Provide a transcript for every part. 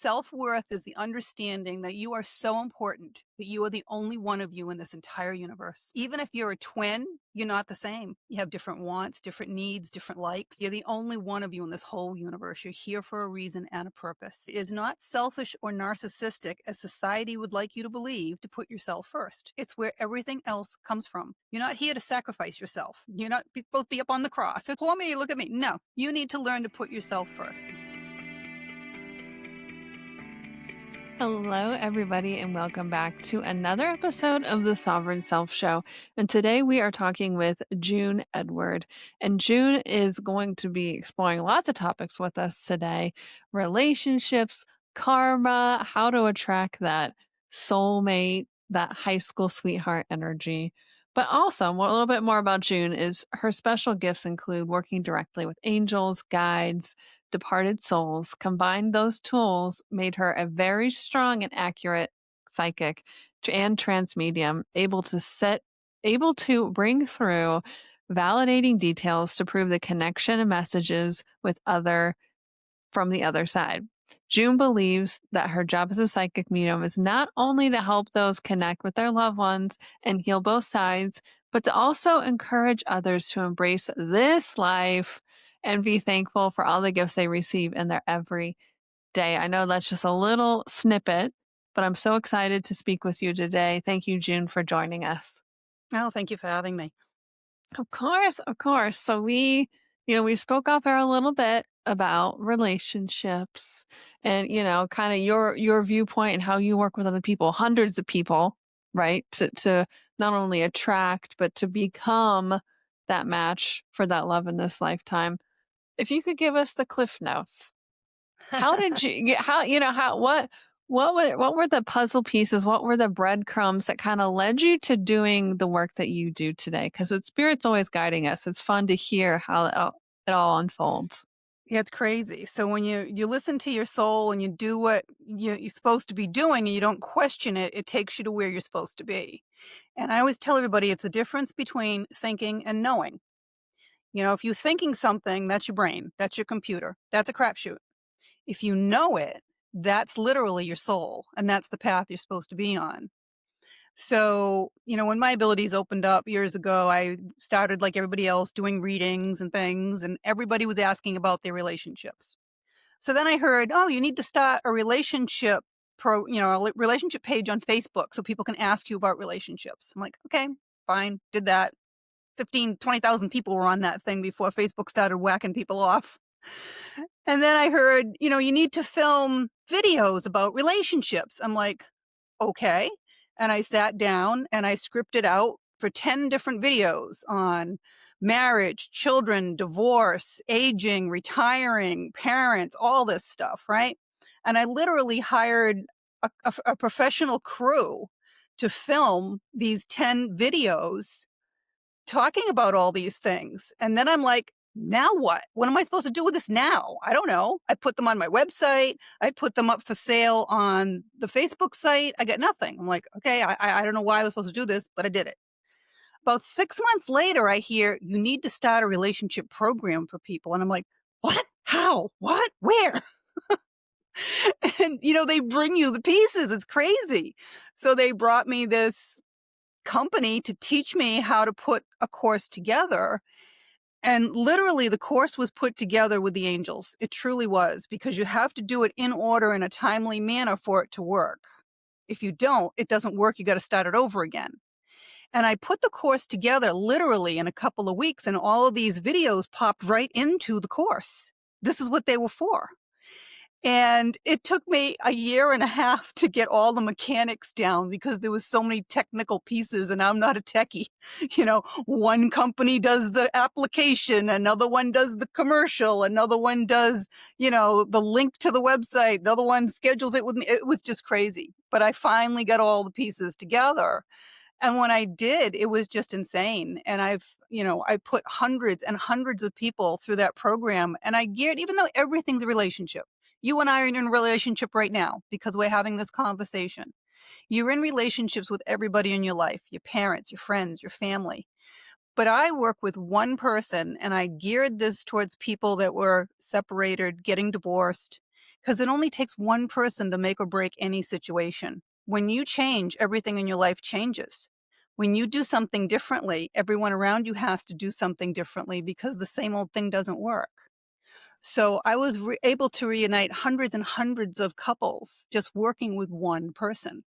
Self-worth is the understanding that you are so important that you are the only one of you in this entire universe. Even if you're a twin, you're not the same. You have different wants, different needs, different likes. You're the only one of you in this whole universe. You're here for a reason and a purpose. It is not selfish or narcissistic, as society would like you to believe, to put yourself first. It's where everything else comes from. You're not here to sacrifice yourself. You're not supposed to be up on the cross. Poor me, look at me. No, you need to learn to put yourself first. Hello, everybody, and welcome back to another episode of the Sovereign Self Show. And today we are talking with June Edward. And June is going to be exploring lots of topics with us today: relationships, karma, how to attract that soulmate, that high school sweetheart energy. But also, a little bit more about June is her special gifts include working directly with angels, guides, departed souls. Combined those tools made her a very strong and accurate psychic and trance medium, able to bring through validating details to prove the connection and messages with other from the other side. June believes that her job as a psychic medium is not only to help those connect with their loved ones and heal both sides, but to also encourage others to embrace this life and be thankful for all the gifts they receive in their every day. I know that's just a little snippet, but I'm so excited to speak with you today. Thank you, June, for joining us. Oh, thank you for having me. Of course, of course. So we spoke off air a little bit about relationships and, kind of your viewpoint and how you work with other people, hundreds of people, right? To not only attract, but to become that match for that love in this lifetime. If you could give us the cliff notes, how did you get, what were the puzzle pieces? What were the breadcrumbs that kind of led you to doing the work that you do today? Because Spirit's always guiding us. It's fun to hear how it all unfolds. Yeah, it's crazy. So when you listen to your soul and you do what you're supposed to be doing and you don't question it, it takes you to where you're supposed to be. And I always tell everybody it's the difference between thinking and knowing. If you're thinking something, that's your brain, that's your computer, that's a crapshoot. If you know it, that's literally your soul, and that's the path you're supposed to be on. So, when my abilities opened up years ago, I started like everybody else doing readings and things, and everybody was asking about their relationships. So then I heard, oh, you need to start a relationship page on Facebook so people can ask you about relationships. I'm like, okay, fine, did that. 20,000 people were on that thing before Facebook started whacking people off. And then I heard, you need to film videos about relationships. I'm like, okay. And I sat down and I scripted out for 10 different videos on marriage, children, divorce, aging, retiring, parents, all this stuff, right? And I literally hired a professional crew to film these 10 videos talking about all these things. And then I'm like, now what? What am I supposed to do with this now? I don't know. I put them on my website. I put them up for sale on the Facebook site. I got nothing. I'm like, okay, I don't know why I was supposed to do this, but I did it. About 6 months later, I hear you need to start a relationship program for people. And I'm like, what? How? What? Where? And, they bring you the pieces. It's crazy. So they brought me this company to teach me how to put a course together. And literally the course was put together with the angels. It truly was, because you have to do it in order in a timely manner for it to work. If you don't, it doesn't work. You got to start it over again. And I put the course together literally in a couple of weeks, and all of these videos popped right into the course. This is what they were for. And it took me a year and a half to get all the mechanics down because there was so many technical pieces, and I'm not a techie. One company does the application, another one does the commercial, another one does, the link to the website, the other one schedules it with me. It was just crazy. But I finally got all the pieces together. And when I did, it was just insane. And I put hundreds and hundreds of people through that program, and I geared, even though everything's a relationship. You and I are in a relationship right now because we're having this conversation. You're in relationships with everybody in your life, your parents, your friends, your family. But I work with one person, and I geared this towards people that were separated, getting divorced, because it only takes one person to make or break any situation. When you change, everything in your life changes. When you do something differently, everyone around you has to do something differently because the same old thing doesn't work. So I was able to reunite hundreds and hundreds of couples just working with one person.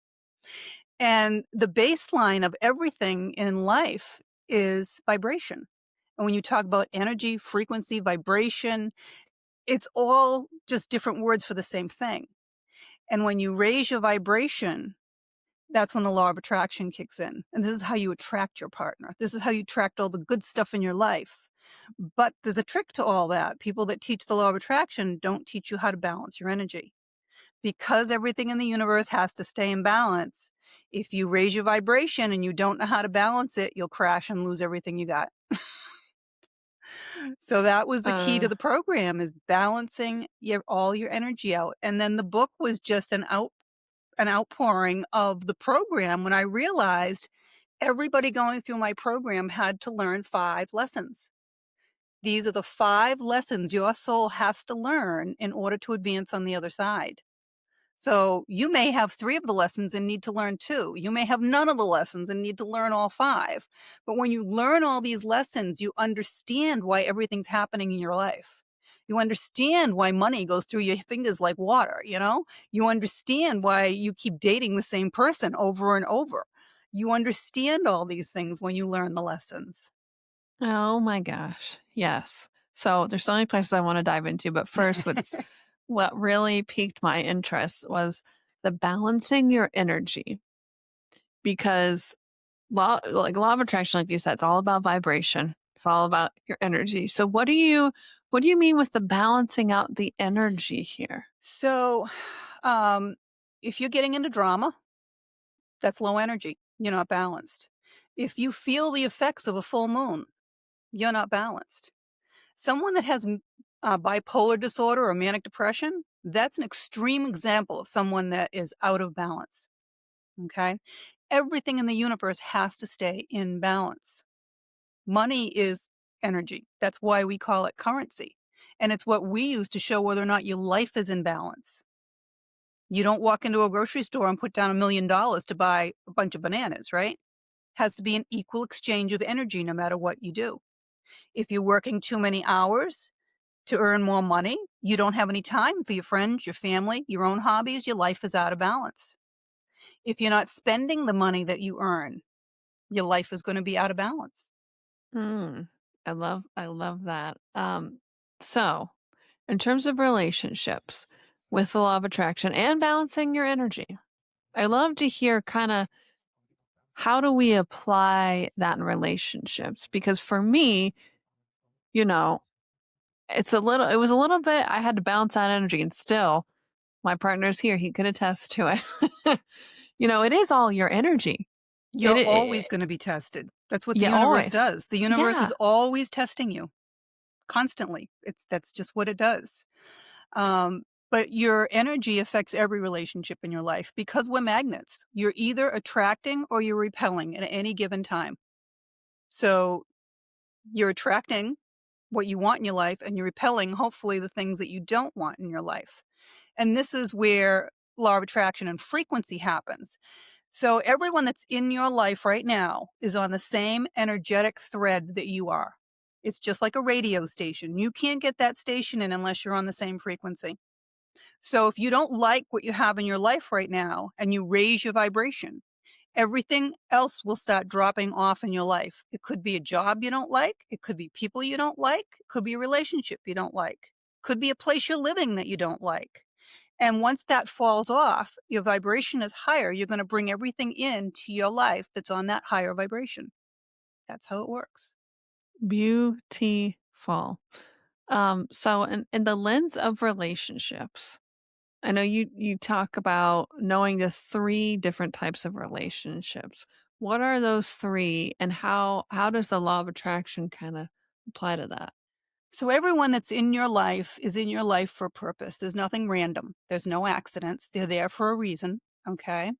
And the baseline of everything in life is vibration. And when you talk about energy, frequency, vibration, it's all just different words for the same thing. And when you raise your vibration, that's when the law of attraction kicks in. And this is how you attract your partner. This is how you attract all the good stuff in your life. But there's a trick to all that. People that teach the law of attraction don't teach you how to balance your energy. Because everything in the universe has to stay in balance, if you raise your vibration and you don't know how to balance it, you'll crash and lose everything you got. So that was the key Uh, to the program, is balancing all your energy out. And then the book was just an outpouring of the program when I realized everybody going through my program had to learn 5 lessons. These are the 5 lessons your soul has to learn in order to advance on the other side. So you may have 3 of the lessons and need to learn 2. You may have none of the lessons and need to learn all 5. But when you learn all these lessons, you understand why everything's happening in your life. You understand why money goes through your fingers like water, you know? You understand why you keep dating the same person over and over. You understand all these things when you learn the lessons. oh my gosh. Yes. So there's so many places I want to dive into, but first, what really piqued my interest was the balancing your energy because law of attraction, like you said, it's all about vibration. It's all about your energy. So what do you mean with the balancing out the energy here? So, um, if you're getting into drama, that's low energy. You're not balanced. If you feel the effects of a full moon, you're not balanced. Someone that has bipolar disorder or manic depression, that's an extreme example of someone that is out of balance. Okay. Everything in the universe has to stay in balance. Money is energy. That's why we call it currency. And it's what we use to show whether or not your life is in balance. You don't walk into a grocery store and put down $1 million to buy a bunch of bananas, right? Has to be an equal exchange of energy no matter what you do. If you're working too many hours to earn more money, you don't have any time for your friends, your family, your own hobbies, your life is out of balance. If you're not spending the money that you earn, your life is going to be out of balance. Mm, I love that. So in terms of relationships with the law of attraction and balancing your energy, I love to hear kind of how do we apply that in relationships? Because for me, you know, it was a little bit, I had to balance that energy and still my partner's here. He could attest to it. It is all your energy. You're It always going to be tested. That's what the yeah, universe always. does. The universe Yeah. is always testing you constantly. That's just what it does. Um, but your energy affects every relationship in your life because we're magnets. You're either attracting or you're repelling at any given time. So you're attracting what you want in your life and you're repelling, hopefully, the things that you don't want in your life. And this is where law of attraction and frequency happens. So everyone that's in your life right now is on the same energetic thread that you are. It's just like a radio station. You can't get that station in unless you're on the same frequency. So if you don't like what you have in your life right now and you raise your vibration, everything else will start dropping off in your life. It could be a job you don't like. It could be people you don't like. It could be a relationship you don't like. Could be a place you're living that you don't like. And once that falls off, your vibration is higher. You're going to bring everything into your life that's on that higher vibration. That's how it works. Beautiful. So in the lens of relationships, I know you talk about knowing the 3 different types of relationships. What are those 3 and how does the law of attraction kinda apply to that? So everyone that's in your life is in your life for a purpose. There's nothing random. There's no accidents. They're there for a reason. Okay.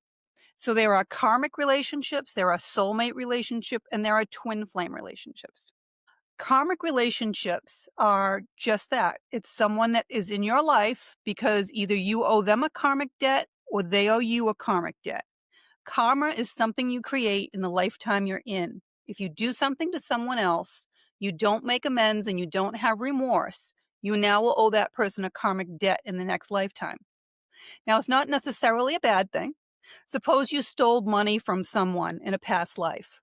So there are karmic relationships, there are soulmate relationship, and there are twin flame relationships. Karmic relationships are just that. It's someone that is in your life because either you owe them a karmic debt or they owe you a karmic debt. Karma is something you create in the lifetime you're in. If you do something to someone else, you don't make amends and you don't have remorse, you now will owe that person a karmic debt in the next lifetime. Now, it's not necessarily a bad thing. Suppose you stole money from someone in a past life.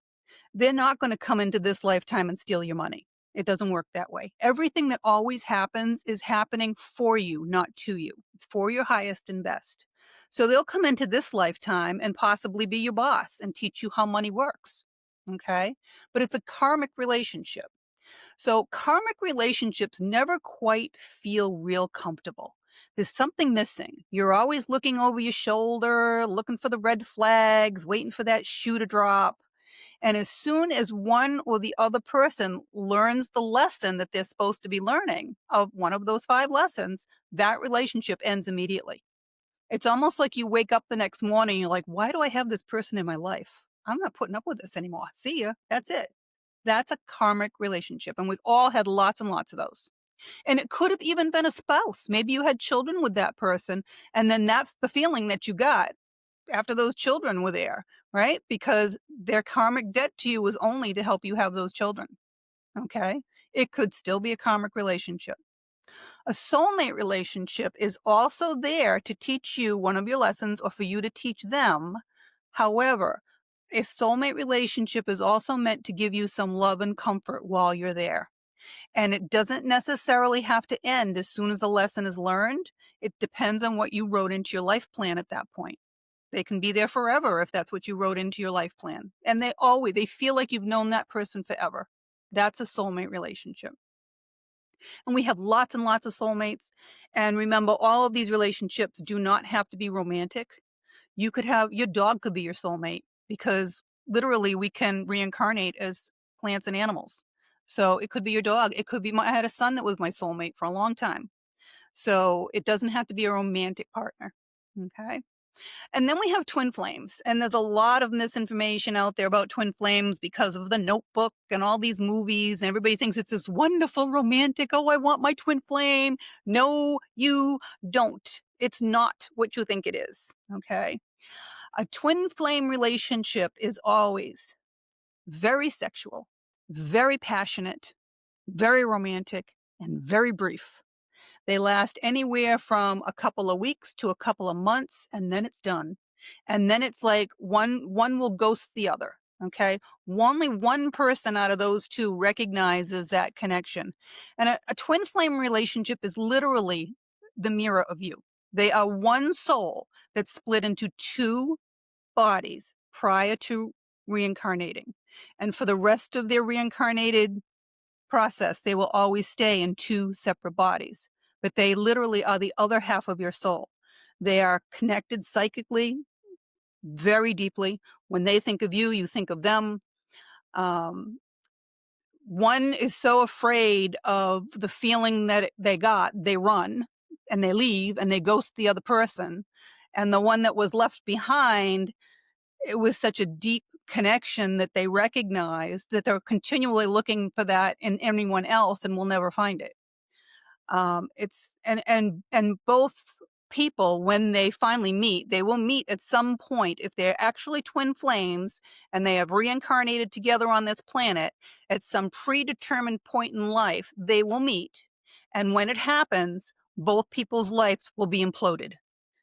They're not going to come into this lifetime and steal your money. It doesn't work that way. Everything that always happens is happening for you, not to you. It's for your highest and best. So they'll come into this lifetime and possibly be your boss and teach you how money works. Okay. But it's a karmic relationship. So karmic relationships never quite feel real comfortable. There's something missing. You're always looking over your shoulder, looking for the red flags, waiting for that shoe to drop. And as soon as one or the other person learns the lesson that they're supposed to be learning of one of those 5 lessons, that relationship ends immediately. It's almost like you wake up the next morning, you're like, why do I have this person in my life? I'm not putting up with this anymore. See ya. That's it. That's a karmic relationship. And we've all had lots and lots of those. And it could have even been a spouse. Maybe you had children with that person. And then that's the feeling that you got after those children were there, right? Because their karmic debt to you was only to help you have those children. Okay. It could still be a karmic relationship. A soulmate relationship is also there to teach you one of your lessons or for you to teach them. However, a soulmate relationship is also meant to give you some love and comfort while you're there. And it doesn't necessarily have to end as soon as the lesson is learned. It depends on what you wrote into your life plan at that point. They can be there forever if that's what you wrote into your life plan. And they feel like you've known that person forever. That's a soulmate relationship. And we have lots and lots of soulmates. And remember, all of these relationships do not have to be romantic. You could have your dog could be your soulmate because literally we can reincarnate as plants and animals. So it could be your dog. It could be I had a son that was my soulmate for a long time. So it doesn't have to be a romantic partner. Okay. And then we have twin flames. And there's a lot of misinformation out there about twin flames because of the Notebook and all these movies. And everybody thinks it's this wonderful romantic, oh, I want my twin flame. No, you don't. It's not what you think it is. Okay. A twin flame relationship is always very sexual, very passionate, very romantic, and very brief. They last anywhere from a couple of weeks to a couple of months, and then it's done. And then it's like one will ghost the other. Okay. Only one person out of those two recognizes that connection. And a twin flame relationship is literally the mirror of you. They are one soul that's split into 2 bodies prior to reincarnating. And for the rest of their reincarnated process, they will always stay in 2 separate bodies, but they literally are the other half of your soul. They are connected psychically very deeply. When they think of you, you think of them. Um, One is so afraid of the feeling that they got, they run and they leave and they ghost the other person. And the one that was left behind, it was such a deep connection that they recognized that they're continually looking for that in anyone else and will never find it. It's and both people, when they finally meet, they will meet at some point if they're actually twin flames and they have reincarnated together on this planet at some predetermined point in life, they will meet. And when it happens, both people's lives will be imploded.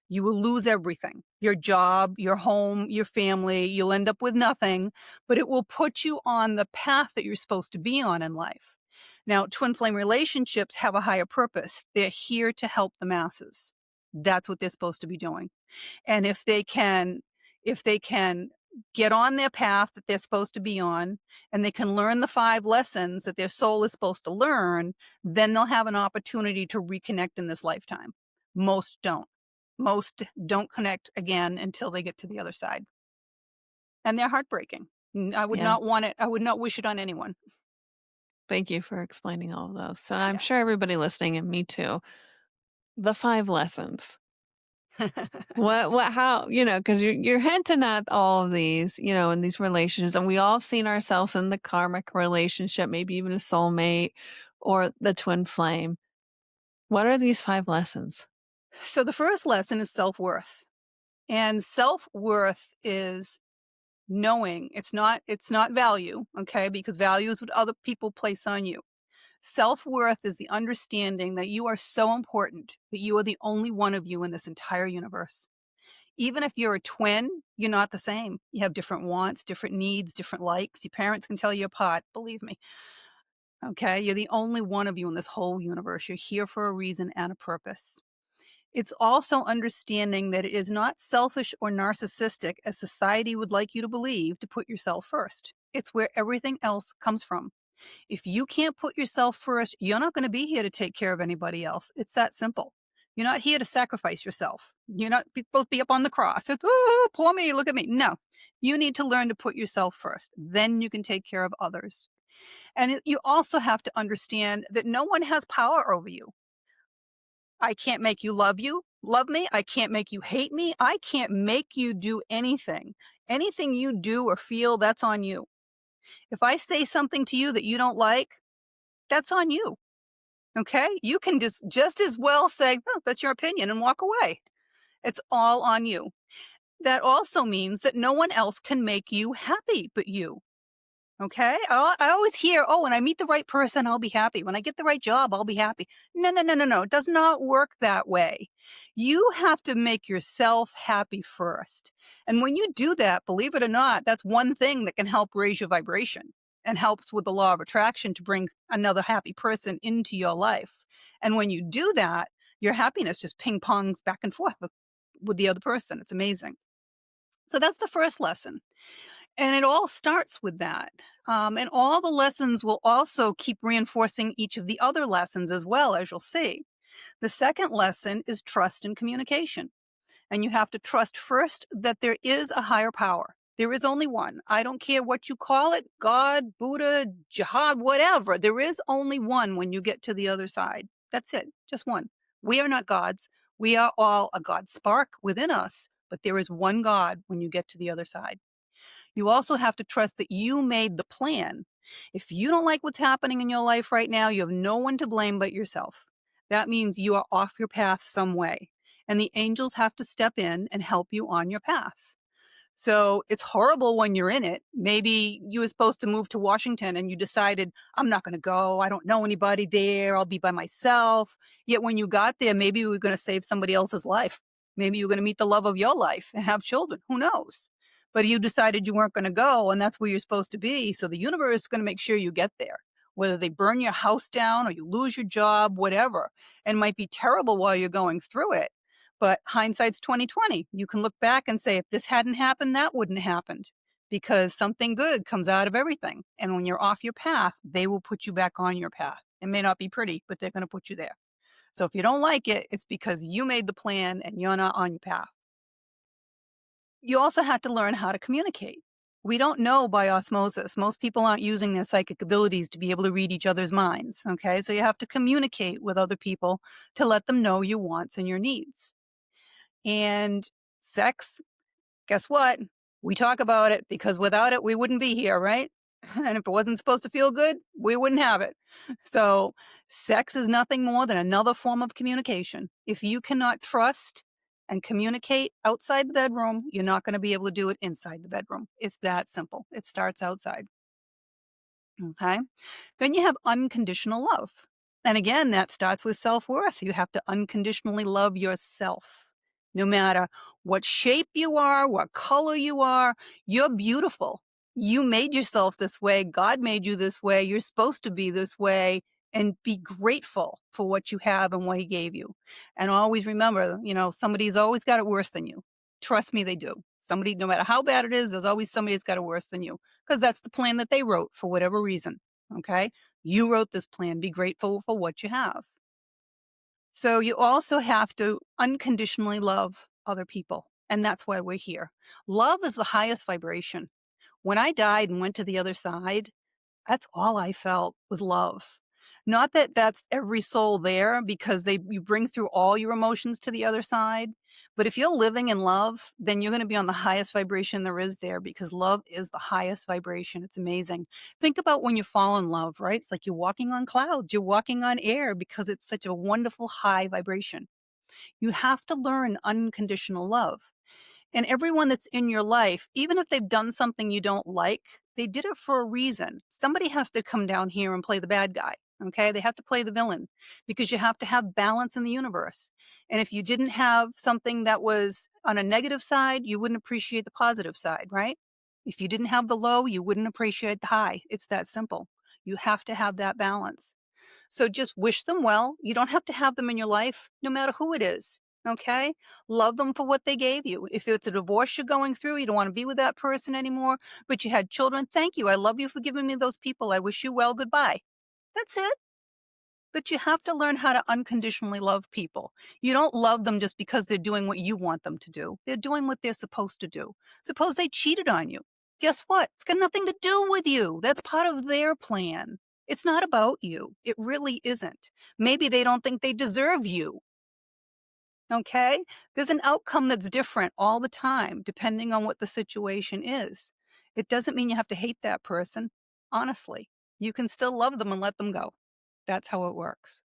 You will lose everything, your job, your home, your family. You'll end up with nothing, but it will put you on the path that you're supposed to be on in life. Now, twin flame relationships have a higher purpose. They're here to help the masses. That's what they're supposed to be doing. And if they can get on their path that they're supposed to be on, and they can learn the 5 lessons that their soul is supposed to learn, then they'll have an opportunity to reconnect in this lifetime. Most don't. Most don't connect again until they get to the other side. And they're heartbreaking. I would Yeah. not want it. I would not wish it on anyone. Thank you for explaining all of those. So I'm Yeah. sure everybody listening, and me too, the 5 lessons. How, because you're hinting at all of these, in these relationships, and we all have seen ourselves in the karmic relationship, maybe even a soulmate or the twin flame. What are these 5 lessons? So the first lesson is self-worth. And self-worth is knowing it's not value, okay? Because value is what other people place on you. Self-worth is the understanding that you are so important, that you are the only one of you in this entire universe. Even if you're a twin, you're not the same. You have different wants, different needs, different likes. Your parents can tell you apart, believe me. Okay? You're the only one of you in this whole universe. You're here for a reason and a purpose. It's also understanding that it is not selfish or narcissistic, as society would like you to believe, to put yourself first. It's where everything else comes from. If you can't put yourself first, you're not going to be here to take care of anybody else. It's that simple. You're not here to sacrifice yourself. You're not supposed to be up on the cross. It's, oh, poor me, look at me. No, you need to learn to put yourself first. Then you can take care of others. And you also have to understand that no one has power over you. I can't make you love me. I can't make you hate me. I can't make you do anything. Anything you do or feel, that's on you. If I say something to you that you don't like, that's on you. Okay? You can just as well say, "Oh, that's your opinion," and walk away. It's all on you. That also means that no one else can make you happy but you. Okay? I always hear, "Oh, when I meet the right person, I'll be happy. When I get the right job, I'll be happy." No, no, no, no, no. It does not work that way. You have to make yourself happy first. And when you do that, believe it or not, that's one thing that can help raise your vibration and helps with the law of attraction to bring another happy person into your life. And when you do that, your happiness just ping pongs back and forth with the other person. It's amazing. So that's the first lesson. And it all starts with that. And all the lessons will also keep reinforcing each of the other lessons as well, as you'll see. The second lesson is trust and communication. And you have to trust first that there is a higher power. There is only one. I don't care what you call it, God, Buddha, Jihad, whatever. There is only one when you get to the other side. That's it, just one. We are not gods. We are all a God spark within us, but there is one God when you get to the other side. You also have to trust that you made the plan. If you don't like what's happening in your life right now, you have no one to blame but yourself. That means you are off your path some way, and the angels have to step in and help you on your path. So it's horrible when you're in it. Maybe you were supposed to move to Washington and you decided, I'm not going to go. I don't know anybody there. I'll be by myself. Yet when you got there, maybe you were going to save somebody else's life. Maybe you were going to meet the love of your life and have children. Who knows? But you decided you weren't going to go, and that's where you're supposed to be. So the universe is going to make sure you get there. Whether they burn your house down or you lose your job, whatever. And it might be terrible while you're going through it. But hindsight's 2020. You can look back and say, if this hadn't happened, that wouldn't have happened, because something good comes out of everything. And when you're off your path, they will put you back on your path. It may not be pretty, but they're going to put you there. So if you don't like it, it's because you made the plan and you're not on your path. You also had to learn how to communicate. We don't know by osmosis. Most people aren't using their psychic abilities to be able to read each other's minds. Okay. So you have to communicate with other people to let them know your wants and your needs. And sex, guess what? We talk about it because without it, we wouldn't be here, right? And if it wasn't supposed to feel good, we wouldn't have it. So, sex is nothing more than another form of communication. If you cannot trust and communicate outside the bedroom, you're not going to be able to do it inside the bedroom. It's that simple. It starts outside. Okay. Then you have unconditional love. And again, that starts with self worth. You have to unconditionally love yourself. No matter what shape you are, what color you are, you're beautiful. You made yourself this way. God made you this way. You're supposed to be this way, and be grateful for what you have and what He gave you. And always remember, somebody's always got it worse than you. Trust me, they do. Somebody, no matter how bad it is, there's always somebody that's got it worse than you, because that's the plan that they wrote for whatever reason. Okay. You wrote this plan. Be grateful for what you have. So you also have to unconditionally love other people. And that's why we're here. Love is the highest vibration. When I died and went to the other side, that's all I felt was love. Not that that's every soul there because you bring through all your emotions to the other side, but if you're living in love, then you're gonna be on the highest vibration there is there because love is the highest vibration. It's amazing. Think about when you fall in love, right? It's like you're walking on clouds, you're walking on air because it's such a wonderful high vibration. You have to learn unconditional love. And everyone that's in your life, even if they've done something you don't like, they did it for a reason. Somebody has to come down here and play the bad guy. Okay. They have to play the villain because you have to have balance in the universe. And if you didn't have something that was on a negative side, you wouldn't appreciate the positive side, right? If you didn't have the low, you wouldn't appreciate the high. It's that simple. You have to have that balance. So just wish them well. You don't have to have them in your life, no matter who it is. Okay? Love them for what they gave you. If it's a divorce you're going through, you don't want to be with that person anymore, but you had children, thank you. I love you for giving me those people. I wish you well. Goodbye. That's it. But you have to learn how to unconditionally love people. You don't love them just because they're doing what you want them to do. They're doing what they're supposed to do. Suppose they cheated on you. Guess what? It's got nothing to do with you. That's part of their plan. It's not about you. It really isn't. Maybe they don't think they deserve you. Okay? There's an outcome that's different all the time, depending on what the situation is. It doesn't mean you have to hate that person. Honestly, you can still love them and let them go. That's how it works.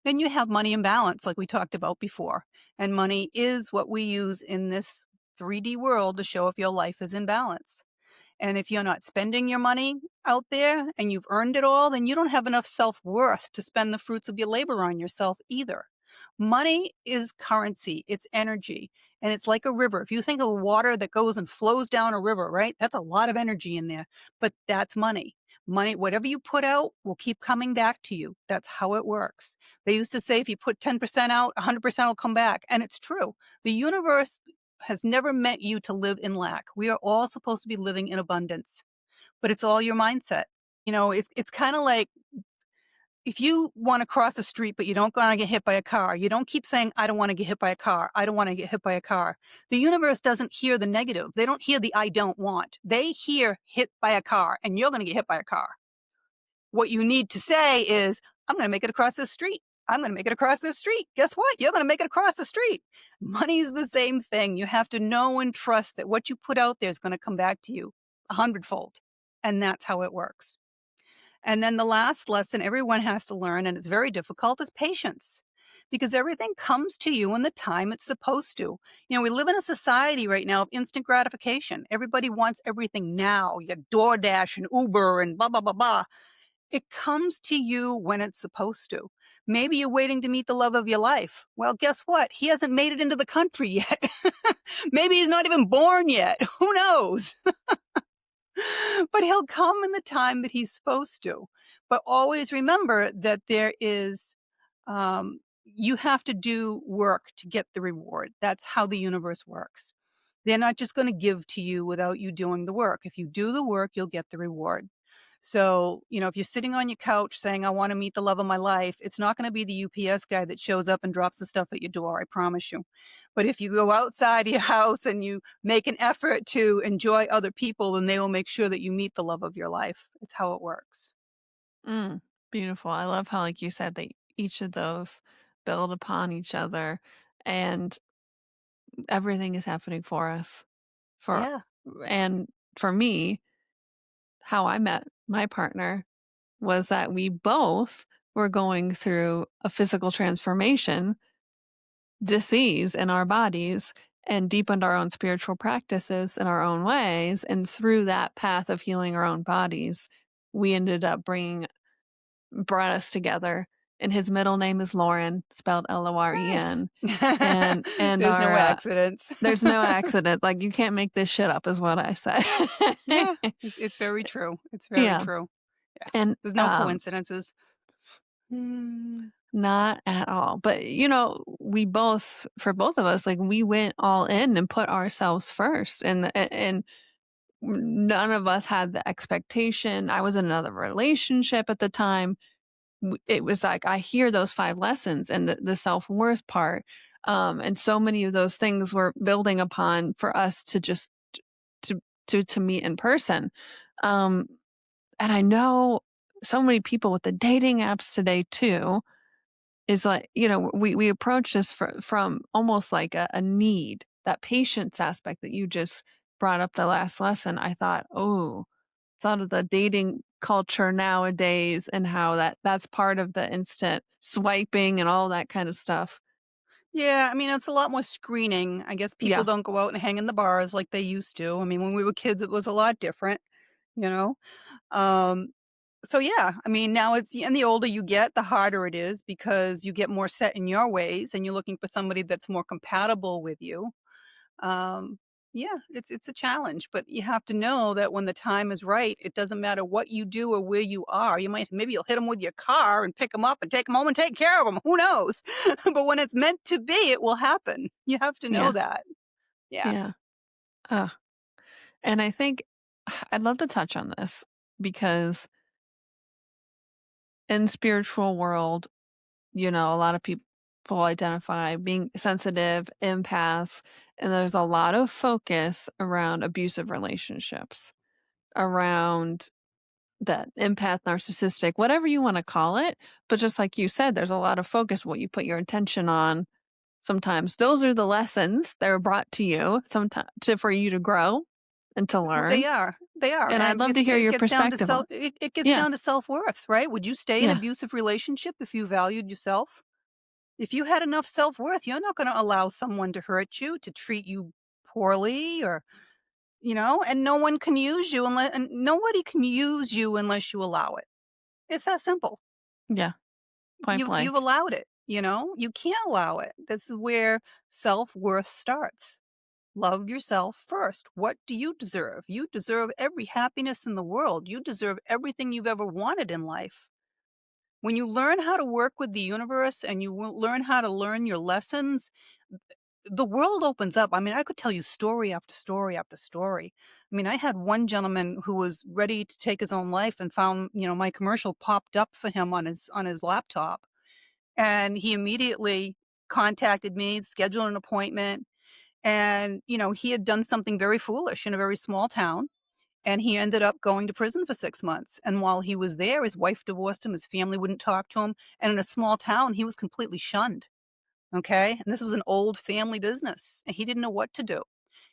Then you have money imbalance, like we talked about before. And money is what we use in this 3D world to show if your life is in balance. And if you're not spending your money out there and you've earned it all, then you don't have enough self worth to spend the fruits of your labor on yourself either. Money is currency, it's energy, and it's like a river. If you think of water that goes and flows down a river, right? That's a lot of energy in there, but that's money. Money, whatever you put out will keep coming back to you. That's how it works. They used to say if you put 10% out, 100% will come back. And it's true. The universe has never meant you to live in lack. We are all supposed to be living in abundance, but it's all your mindset. It's kind of like if you want to cross a street, but you don't want to get hit by a car, you don't keep saying, I don't want to get hit by a car. I don't want to get hit by a car. The universe doesn't hear the negative. They don't hear the I don't want. They hear hit by a car and you're going to get hit by a car. What you need to say is, I'm going to make it across this street. I'm going to make it across this street. Guess what? You're going to make it across the street. Money's the same thing. You have to know and trust that what you put out there is going to come back to you 100-fold. And that's how it works. And then the last lesson everyone has to learn, and it's very difficult, is patience. Because everything comes to you in the time it's supposed to. We live in a society right now of instant gratification. Everybody wants everything now. You got DoorDash and Uber and blah, blah, blah, blah. It comes to you when it's supposed to. Maybe you're waiting to meet the love of your life. Well, guess what? He hasn't made it into the country yet. Maybe he's not even born yet. Who knows? But he'll come in the time that he's supposed to. But always remember that you have to do work to get the reward. That's how the universe works. They're not just going to give to you without you doing the work. If you do the work, you'll get the reward. So, if you're sitting on your couch saying, I want to meet the love of my life, it's not going to be the UPS guy that shows up and drops the stuff at your door, I promise you. But if you go outside your house and you make an effort to enjoy other people, then they will make sure that you meet the love of your life. It's how it works. Mm, beautiful. I love how, like you said, that each of those build upon each other and everything is happening for us. For Yeah. and for me, how I met my partner was that we both were going through a physical transformation, disease in our bodies, and deepened our own spiritual practices in our own ways. And through that path of healing our own bodies, we ended up brought us together. And his middle name is Lauren, spelled Nice. Loren. And There's no our accidents. there's no accident. Like you can't make this shit up, is what I say. Yeah, it's very true. It's very Yeah, true. Yeah. and There's no coincidences. Mm. not at all. But we both, for both of us, like we went all in and put ourselves first, and none of us had the expectation. I was in another relationship at the time. It was like I hear those 5 lessons and the self-worth part, and so many of those things were building upon for us to just to meet in person, and I know so many people with the dating apps today too is like, we approach this from almost like a need, that patience aspect that you just brought up the last lesson. I thought, oh, thought of the dating culture nowadays and how that's part of the instant swiping and all that kind of stuff. Yeah, I mean, it's a lot more screening. I guess people Yeah. don't go out and hang in the bars like they used to. I mean, when we were kids, it was a lot different, you know? Um, so yeah, I mean, now and the older you get, the harder it is because you get more set in your ways and you're looking for somebody that's more compatible with you. Um, yeah, it's a challenge, but you have to know that when the time is right, it doesn't matter what you do or where you are. Maybe you'll hit them with your car and pick them up and take them home and take care of them. Who knows? But when it's meant to be, it will happen. You have to know Yeah. that. Yeah. Yeah. Uh, and I think I'd love to touch on this because in spiritual world, a lot of people identify being sensitive, empaths, and there's a lot of focus around abusive relationships, around that empath, narcissistic, whatever you want to call it. But just like you said, there's a lot of focus what you put your attention on. Sometimes those are the lessons that are brought to you, sometimes for you to grow and to Well, learn. they are. They are. And I'd love to hear It your gets down to perspective on. it gets Yeah, down to self-worth, right? Would you stay in an yeah, abusive relationship if you valued yourself? If you had enough self-worth, you're not going to allow someone to hurt you, to treat you poorly and no one can use you and nobody can use you unless you allow it. It's that simple. yeah. Point You've blank. allowed it, you know? You can't allow it. This is where self-worth starts. Love yourself first. What do you deserve? You deserve every happiness in the world. You deserve everything you've ever wanted in life. When you learn how to work with the universe and you learn how to learn your lessons, the world opens up. I mean, I could tell you story after story after story. I mean, I had one gentleman who was ready to take his own life and found, my commercial popped up for him on his laptop. And he immediately contacted me, scheduled an appointment, and, he had done something very foolish in a very small town. And he ended up going to prison for 6 months. And while he was there, his wife divorced him, his family wouldn't talk to him. And in a small town, he was completely shunned. Okay. And this was an old family business. And he didn't know what to do.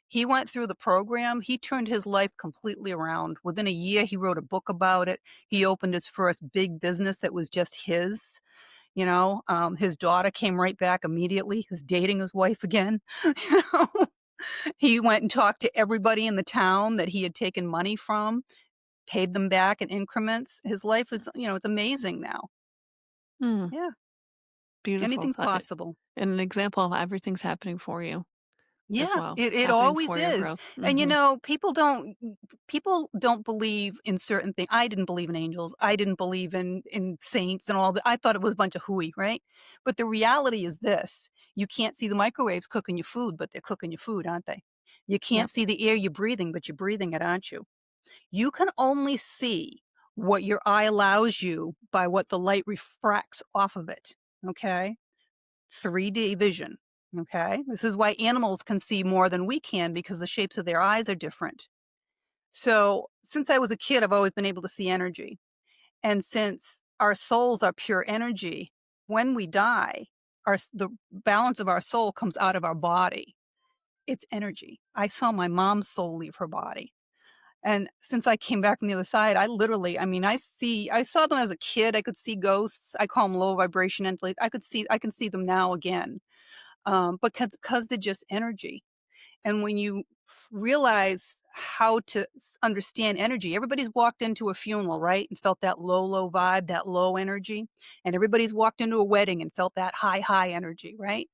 He went through the program. He turned his life completely around. Within a year, he wrote a book about it. He opened his first big business that was just his. His daughter came right back immediately. He's dating his wife again. you know? He went and talked to everybody in the town that he had taken money from, paid them back in increments. His life is, it's amazing now. Mm, Yeah, beautiful. anything's possible. And an example of everything's happening for you as Yeah, well, it happening always for your is. growth. And Hmm. people don't believe in certain things. I didn't believe in angels. I didn't believe in saints and all that. I thought it was a bunch of hooey, right? But the reality is this. You can't see the microwaves cooking your food, but they're cooking your food, aren't they? You can't Yep. see the air you're breathing, but you're breathing it, aren't you? You can only see what your eye allows you by what the light refracts off of it. Okay? 3D vision. Okay? This is why animals can see more than we can because the shapes of their eyes are different. So, since I was a kid, I've always been able to see energy. And since our souls are pure energy, when we die, the balance of our soul comes out of our body. It's energy. I saw my mom's soul leave her body. And since I came back from the other side, I mean, I saw them as a kid. I could see ghosts. I call them low vibration entities. I can see them now again. Because they're just energy. And when you realize how to understand energy, everybody's walked into a funeral, right? And felt that low, low vibe, that low energy. And everybody's walked into a wedding and felt that high, high energy, right?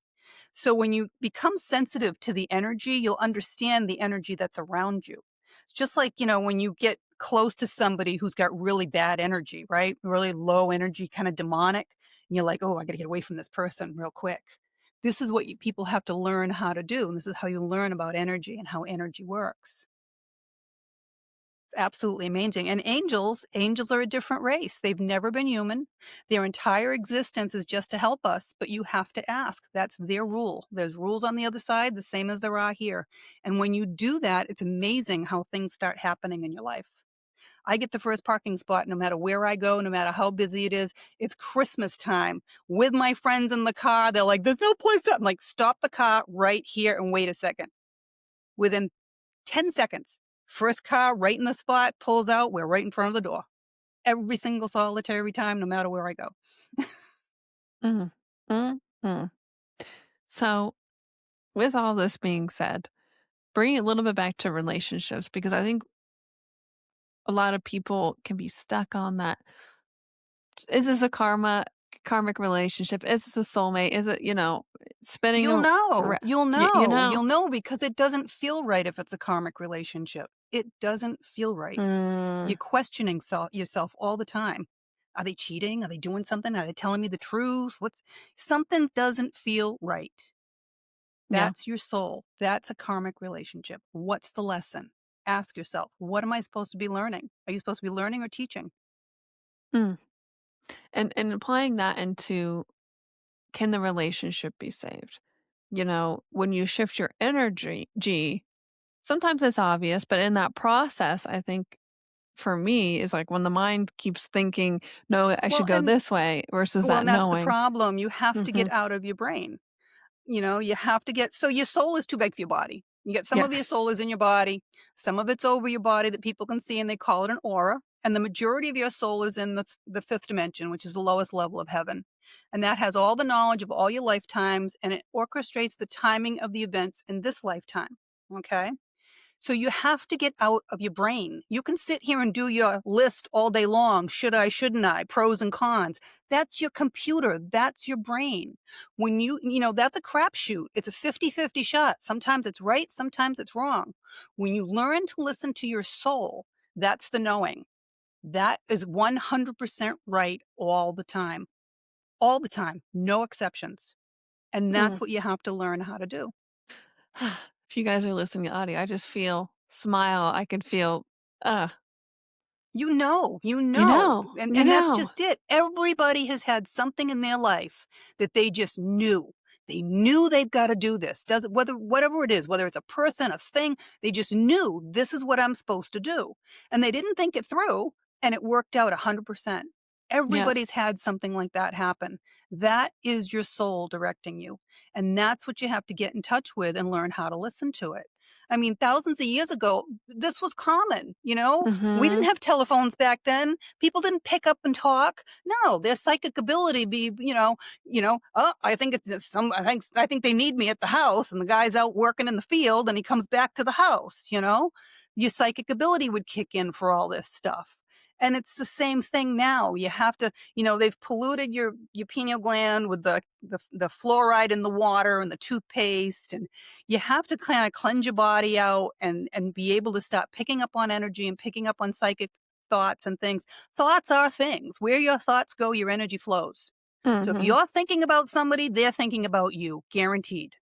So when you become sensitive to the energy, you'll understand the energy that's around you. It's just like, when you get close to somebody who's got really bad energy, right? Really low energy, kind of demonic. And you're like, oh, I got to get away from this person real quick. This is what people have to learn how to do. And this is how you learn about energy and how energy works. It's absolutely amazing. And angels are a different race. They've never been human. Their entire existence is just to help us, but you have to ask. That's their rule. There's rules on the other side, the same as there are here. And when you do that, it's amazing how things start happening in your life. I get the first parking spot no matter where I go, no matter how busy it is. It's Christmas time with my friends in the car. They're like, "There's no place to." I'm like, "Stop the car right here and wait a second." Within 10 seconds, first car right in the spot pulls out. We're right in front of the door. Every single solitary time, no matter where I go. Mm. Mhm. So, with all this being said, bring it a little bit back to relationships because I think a lot of people can be stuck on that. Is this a karmic relationship? Is this a soulmate? Is it, spinning You'll know. You'll you know. know? You'll know because it doesn't feel right if it's a karmic relationship. It doesn't feel right. You're Mm, questioning yourself all the time. Are they cheating? Are they doing something? Are they telling me the truth? What's something doesn't feel right. yeah. That's your soul. That's a karmic relationship. What's the lesson? Ask yourself, what am I supposed to be learning? Are you supposed to be learning or teaching? Mm. And applying that into can the relationship be saved? When you shift your energy, sometimes it's obvious, but in that process, I think for me is like when the mind keeps thinking, no, I Well, should go this way versus that and that's the knowing. problem. You have to Hmm. get out of your brain. You have to get so your soul is too big for your body. You get some Yeah. of your soul is in your body, some of it's over your body that people can see, and they call it an aura. And the majority of your soul is in the fifth dimension, which is the lowest level of heaven. And that has all the knowledge of all your lifetimes, and it orchestrates the timing of the events in this lifetime. Okay. So you have to get out of your brain. You can sit here and do your list all day long. Should I, shouldn't I? Pros and cons. That's your computer. That's your brain. When that's a crapshoot. It's a 50-50 shot. Sometimes it's right. Sometimes it's wrong. When you learn to listen to your soul, that's the knowing. That is 100% right all the time. All the time. No exceptions. And Mm. that's what you have to learn how to do. If you guys are listening to audio, I just feel smile. I could feel, uh, You you know, know, and you and that's know. just it. Everybody has had something in their life that they just knew. They knew they've got to do this. Does it whatever it is, whether it's a person, a thing, they just knew this is what I'm supposed to do. And they didn't think it through and it worked out 100%. Yeah. Everybody's had something like that happen. That is your soul directing you. And that's what you have to get in touch with and learn how to listen to it. I mean, thousands of years ago, this was common. We didn't Mhm. have telephones back then. People didn't pick up and talk. No, their psychic ability oh, I think it's some I think they need me at the house, and the guy's out working in the field and he comes back to the house. Your psychic ability would kick in for all this stuff. And it's the same thing now. You have to, they've polluted your pineal gland with the fluoride in the water and the toothpaste, and you have to kind of cleanse your body out and be able to stop picking up on energy and picking up on psychic thoughts and things. Thoughts are things. Where your thoughts go, your energy flows. So if Mhm. you're thinking about somebody, they're thinking about you. Guaranteed.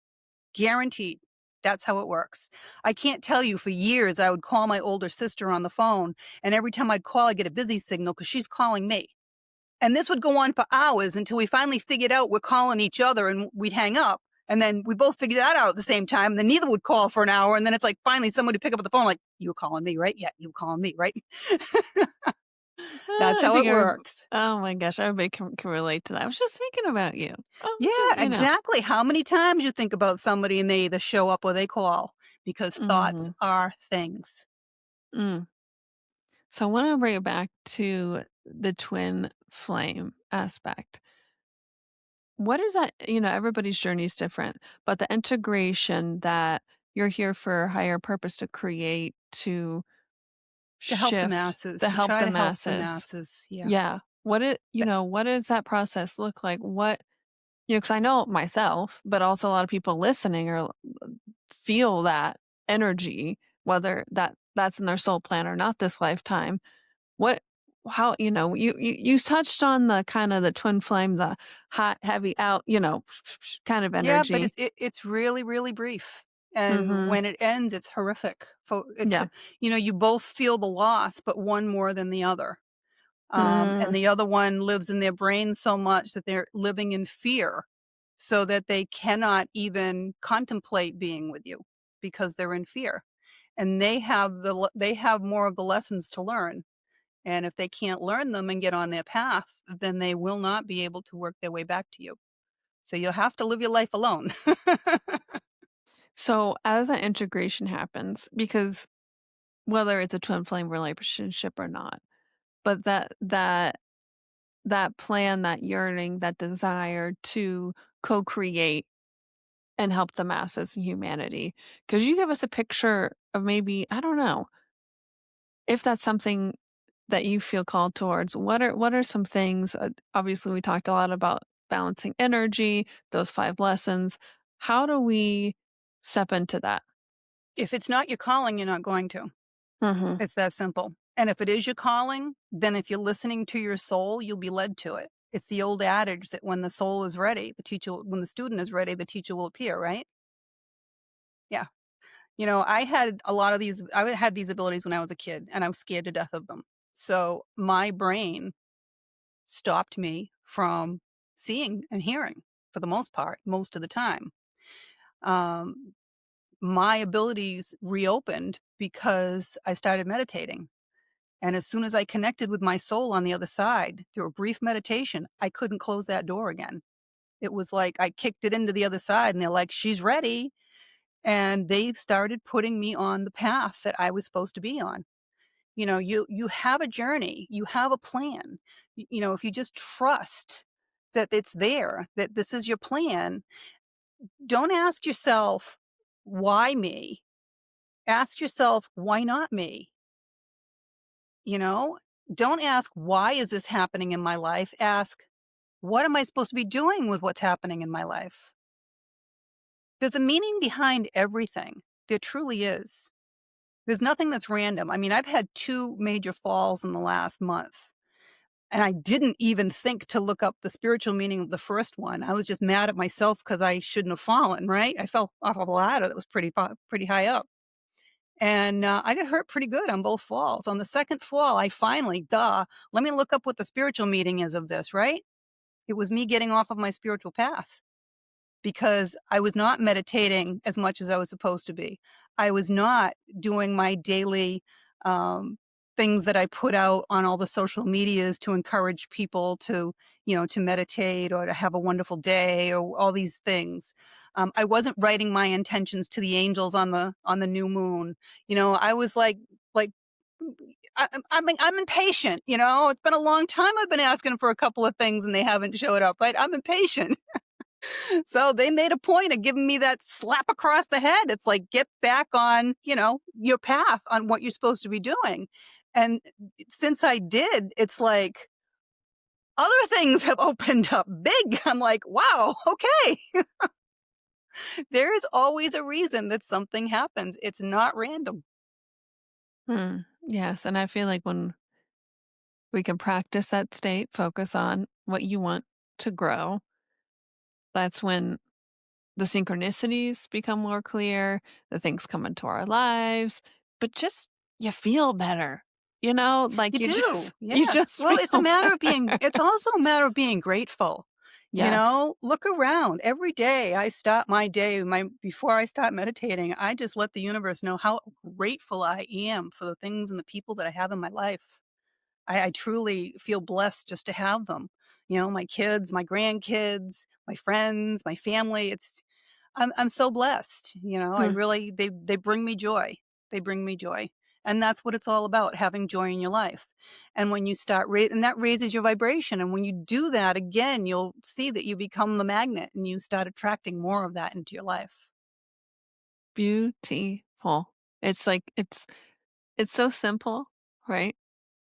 Guaranteed. That's how it works. I can't tell you, for years I would call my older sister on the phone, and every time I'd call, I'd get a busy signal because she's calling me. And this would go on for hours until we finally figured out we're calling each other, and we'd hang up. And then we both figured that out at the same time. And then neither would call for an hour. And then it's like finally somebody pick up the phone, like, you were calling me, right? Yeah, you were calling me, right? That's I how think it works. oh my gosh, everybody can relate to that. I was just thinking about you. Yeah, You know. exactly. How many times you think about somebody and they either show up or they call, because thoughts Mhm. are things. Mm. So I wanna bring it back to the twin flame aspect. What is that everybody's journey is different, but the integration that you're here for a higher purpose to create, to To help the shift, masses, to to help try the to help the masses. masses. Yeah. Yeah. What does that process look like? Because I know myself, but also a lot of people listening or feel that energy, whether that's in their soul plan or not this lifetime. What how you touched on the kind of the twin flame, the hot, heavy out, kind of Yeah, but energy. it's really, really brief. And Mhm. when it ends, it's horrific. Yeah. You both feel the loss, but one more than the other. And Mm, the other one lives in their brain so much that they're living in fear so that they cannot even contemplate being with you because they're in fear. And they have more of the lessons to learn. And if they can't learn them and get on their path, then they will not be able to work their way back to you. So you'll have to live your life alone. So as that integration happens, because whether it's a twin flame relationship or not, but that plan, that yearning, that desire to co-create and help the masses and humanity. Could you give us a picture of maybe, I don't know, if that's something that you feel called towards, what are some things, obviously we talked a lot about balancing energy, those 5 lessons. How do we step into that? If it's not your calling, you're not going to. Mhm. It's that simple. And if it is your calling, then if you're listening to your soul, you'll be led to it. It's the old adage that when the soul is ready, when the student is ready, the teacher will appear, right? Yeah. I had a lot of these, I had these abilities when I was a kid and I was scared to death of them. So my brain stopped me from seeing and hearing for the most part, most of the time. Um, my abilities reopened because I started meditating. And as soon as I connected with my soul on the other side through a brief meditation, I couldn't close that door again. It was like I kicked it into the other side and they're like, she's ready. And they started putting me on the path that I was supposed to be on. You have a journey, you have a plan. If you just trust that it's there, that this is your plan, don't ask yourself, why me? Ask yourself, why not me? You know, don't ask, why is this happening in my life? Ask, what am I supposed to be doing with what's happening in my life? There's a meaning behind everything. There truly is. There's nothing that's random. I mean, I've had 2 major falls in the last month, and I didn't even think to look up the spiritual meaning of the first one. I was just mad at myself because I shouldn't have fallen, right? I fell off of a ladder that was pretty high up. And, I got hurt pretty good on both falls. On the second fall, I finally, let me look up what the spiritual meaning is of this, right? It was me getting off of my spiritual path because I was not meditating as much as I was supposed to be. I was not doing my daily, um, things that I put out on all the social medias to encourage people to meditate or to have a wonderful day or all these things. I wasn't writing my intentions to the angels on the new moon. I was like I'm impatient. It's been a long time. I've been asking for a couple of things and they haven't showed up. Right? I'm impatient. So they made a point of giving me that slap across the head. It's like, get back on, your path on what you're supposed to be doing. And since I did, it's like other things have opened up big. I'm like, wow, okay. There is always a reason that something happens. It's not random. Hmm. Yes, and I feel like when we can practice that state, focus on what you want to grow, that's when the synchronicities become more clear, the things come into our lives, but just you feel better. Like You you do, just you yeah. just Well, feel better. it's also a matter of being grateful. Yes. Look around. Every day I start my day, before I start meditating, I just let the universe know how grateful I am for the things and the people that I have in my life. I truly feel blessed just to have them. My kids, my grandkids, my friends, my family. I'm so blessed, I Hmm. really they bring me joy. They bring me joy. And that's what it's all about, having joy in your life. And when you start and that raises your vibration, and when you do that again, you'll see that you become the magnet and you start attracting more of that into your life. Beautiful. It's like it's so simple, right?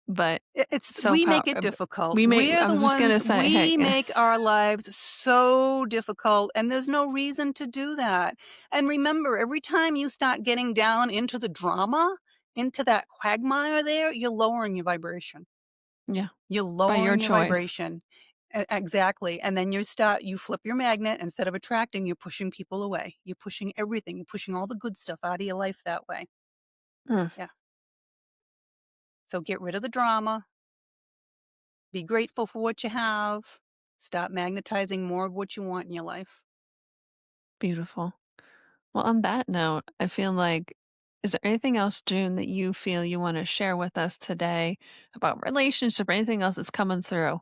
But so We power make it difficult. we may We're I the was just gonna ones say, hey, we make our lives so difficult, and there's no reason to do that. And remember, every time you start getting down into the drama, into that quagmire there, you're lowering your vibration. yeah, You're by your lowering your choice. vibration. Exactly. And then you flip your magnet. Instead of attracting, you're pushing people away. You're pushing everything. You're pushing all the good stuff out of your life that way. Mm, Yeah. So get rid of the drama. Be grateful for what you have. Stop magnetizing more of what you want in your life. beautiful. Well, on that note, I feel like Is there anything else, June, that you feel you want to share with us today about relationship or anything else that's coming through?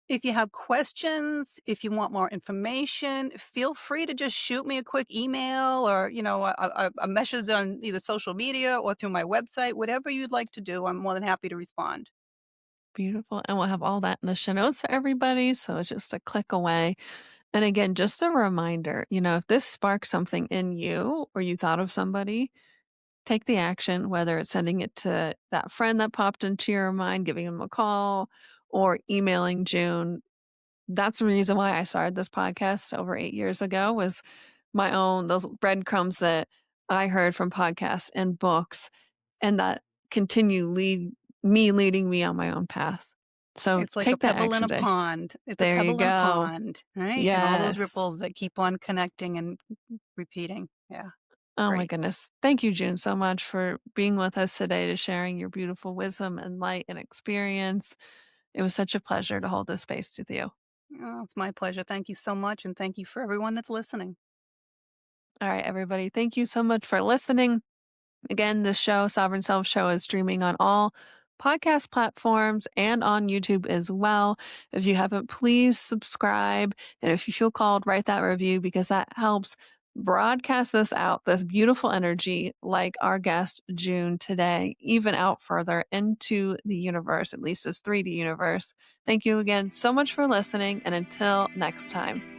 If you have questions, if you want more information, feel free to just shoot me a quick email or, a message on either social media or through my website, whatever you'd like to do. I'm more than happy to respond. Beautiful. And we'll have all that in the show notes for everybody. So it's just a click away. And again, just a reminder, if this sparks something in you or you thought of somebody, take the action, whether it's sending it to that friend that popped into your mind, giving them a call, or emailing June. That's the reason why I started this podcast over 8 years ago was my own those breadcrumbs that I heard from podcasts and books and that continue leading me on my own path. So It's like a take that pebble in action a day. pond. It's a There you pebble in a go. pond, right? And all those Yes. ripples that keep on connecting and repeating. Yeah, it's Oh my great. goodness. Thank you, June, so much for being with us today to sharing your beautiful wisdom and light and experience. It was such a pleasure to hold this space with you. Oh, it's my pleasure. Thank you so much. And thank you for everyone that's listening. All right, everybody. Thank you so much for listening. Again, this show, Sovereign Self Show, is streaming on all podcast platforms and on YouTube as well. If you haven't, please subscribe. And if you feel called, write that review because that helps broadcast this out, this beautiful energy, like our guest June today, even out further into the universe, at least this 3D universe. Thank you again so much for listening. And until next time.